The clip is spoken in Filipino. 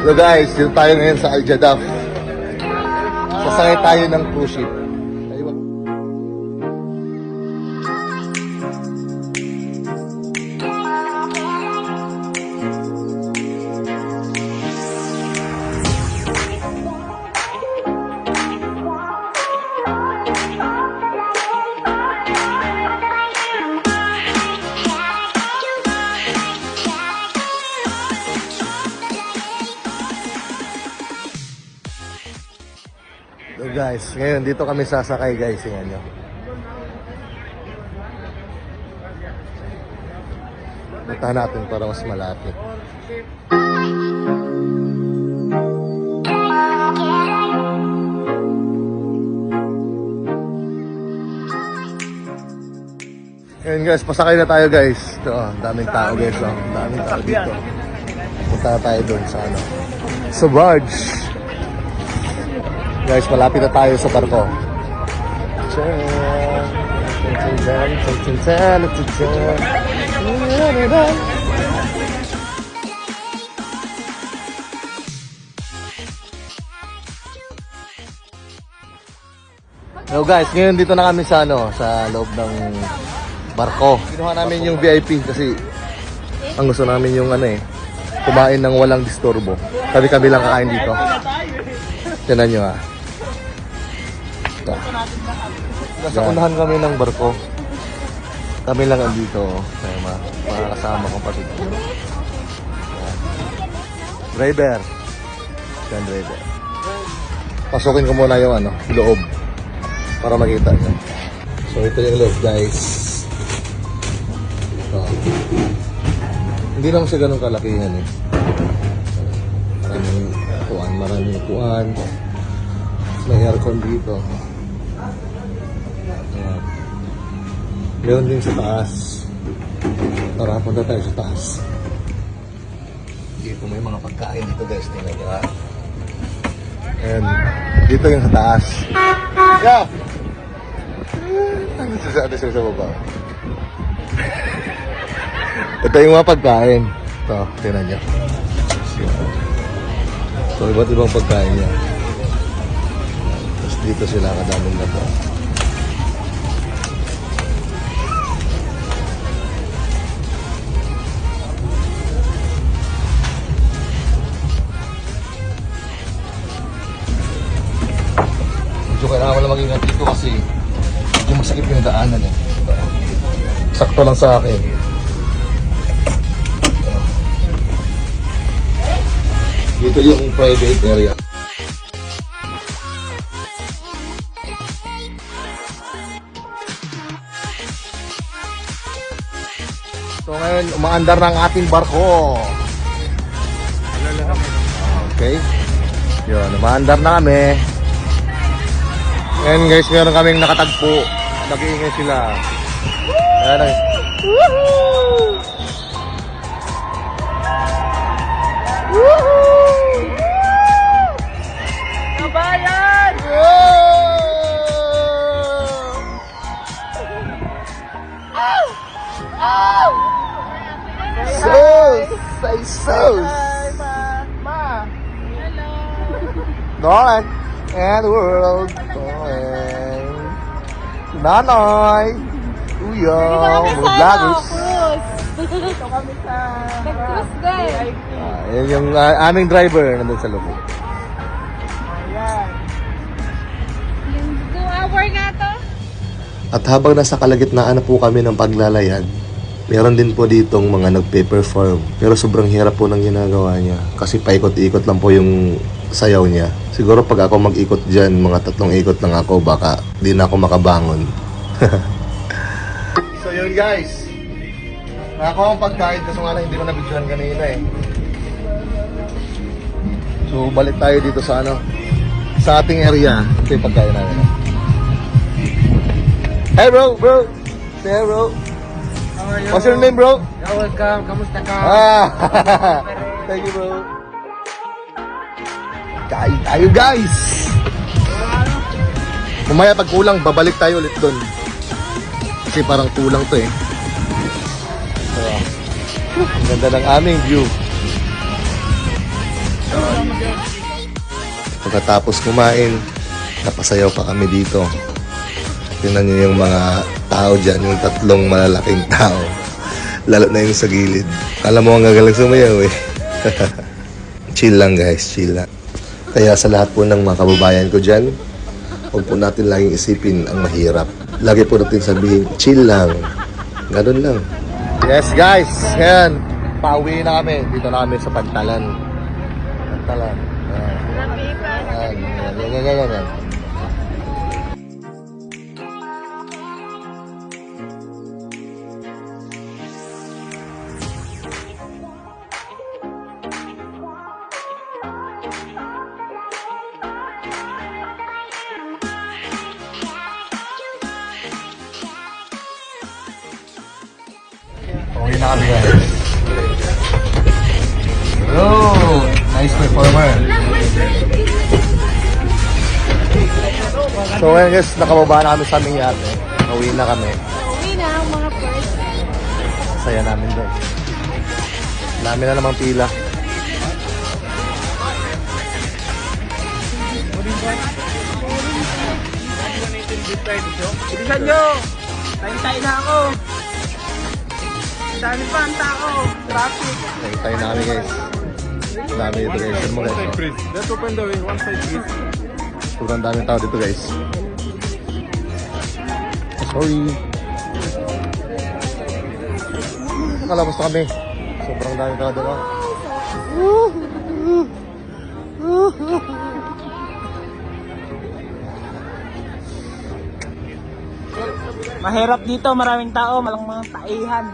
So guys, dito tayo ngayon sa Al Jadaf. Sasakay tayo ng cruise ship. So guys, ngayon dito kami sasakay guys, tingnan nyo. Puntahan natin para mas malapit. Ngayon guys, pasakay na tayo guys. Ito, daming tao guys. Daming tao dito. Punta tayo doon sa ano, sa barge. Guys, malapit na tayo sa barko. Hello guys, ngayon dito na kami sa ano, sa loob ng barko. Kinuha namin yung VIP kasi ang gusto namin yung ano kumain ng walang disturbo. Kami lang kakain dito. Tignan nyo ah. Nasa unahan kami ng barko. Kami lang andito. Kaya mga kasama kong kapatid. Driver. Yan driver. Pasukin ko muna yung ano, loob. Para makita nyo. So ito yung loob guys. Ito. Hindi naman siya ganun kalakihan eh. Maraming upuan. May aircon dito. Ayan. Meron din sa taas. Tara, punta tayo sa taas. Dito may mga pagkain dito guys. Tingnan nyo ha. And dito yung sa taas. Yeah! Ano sa baba? Ito yung mga pagkain. Ito, tingnan nyo. So, iba't ibang pagkain niya. Tapos dito sila kadaming na to. Medyo kailangan ko na mag-ingat dito kasi medyo masakit yung daanan eh. Sakto lang sa akin. Dito yung private area. So ngayon, umaandar ng ating barko. Okay. Yun, umaandar na kami. Ngayon guys, meron kaming nakatagpo. Nag-iingay sila. Ayan. Woohoo! Woohoo! Kabayan! Oh! Oh! Sus! Say sus! Hi, Ma! Hello! Noy! And world! Noy! Nanoy! Uyaw! Mga vloggers! Dito kami sa Nag-cruise din. Yan yung aming driver nandun sa loob. Ayan. Yung 2-hour nga to. At habang nasa kalagitnaan na po kami ng paglalayag, meron din po ditong mga nagpe-perform. Pero sobrang hirap po ng ginagawa niya. Kasi paikot-ikot lang po yung sayaw niya. Siguro pag ako mag-ikot dyan, mga 3 ikot lang ako, baka di na ako makabangon. So yun guys. Nakakuha akong pagkain kasi nga lang hindi ko nabigyan kanina eh. So balik tayo dito sa ano, sa ating area. Ito yung pagkain namin. Hey bro! Say hi bro! How are you? What's your name bro? You're welcome. Kamusta ka? Thank you bro. Kain tayo guys! Mamaya pag kulang, babalik tayo ulit doon. Kasi parang kulang to eh. So, ang ganda ng aming view. Pagkatapos kumain, napasayaw pa kami dito. Tingnan nyo yung mga tao dyan, yung tatlong malalaking tao. Lalo na yung sa gilid. Alam mo ang gagaling sumayaw eh. Chill lang guys, chill lang. Kaya sa lahat po ng mga kababayan ko dyan, huwag po natin laging isipin ang mahirap. Lagi po natin sabihin, chill lang. Ganun lang. Yes guys, ngayon, pauwi na kami. Dito na kami sa Pantalan. Pantalan. Yan. Uwi na kami guys. Hello! Nice performer. So ngayon guys, nakababa na kami sa aming yate. Uwi na kami. Uwi na ang mga first. Saya namin doon. Dami na namang pila. Bilisan nyo! Tayo na ako! Dami pa ang tao! Traffic! Tayo na kami guys. Dami dito guys. Yan mo guys. Let's open the way. One side please. Sobrang daming tao dito guys. Sorry. Nakalabas na kami. Sobrang daming tao dito. Mahirap dito, maraming tao, malang mga taihan.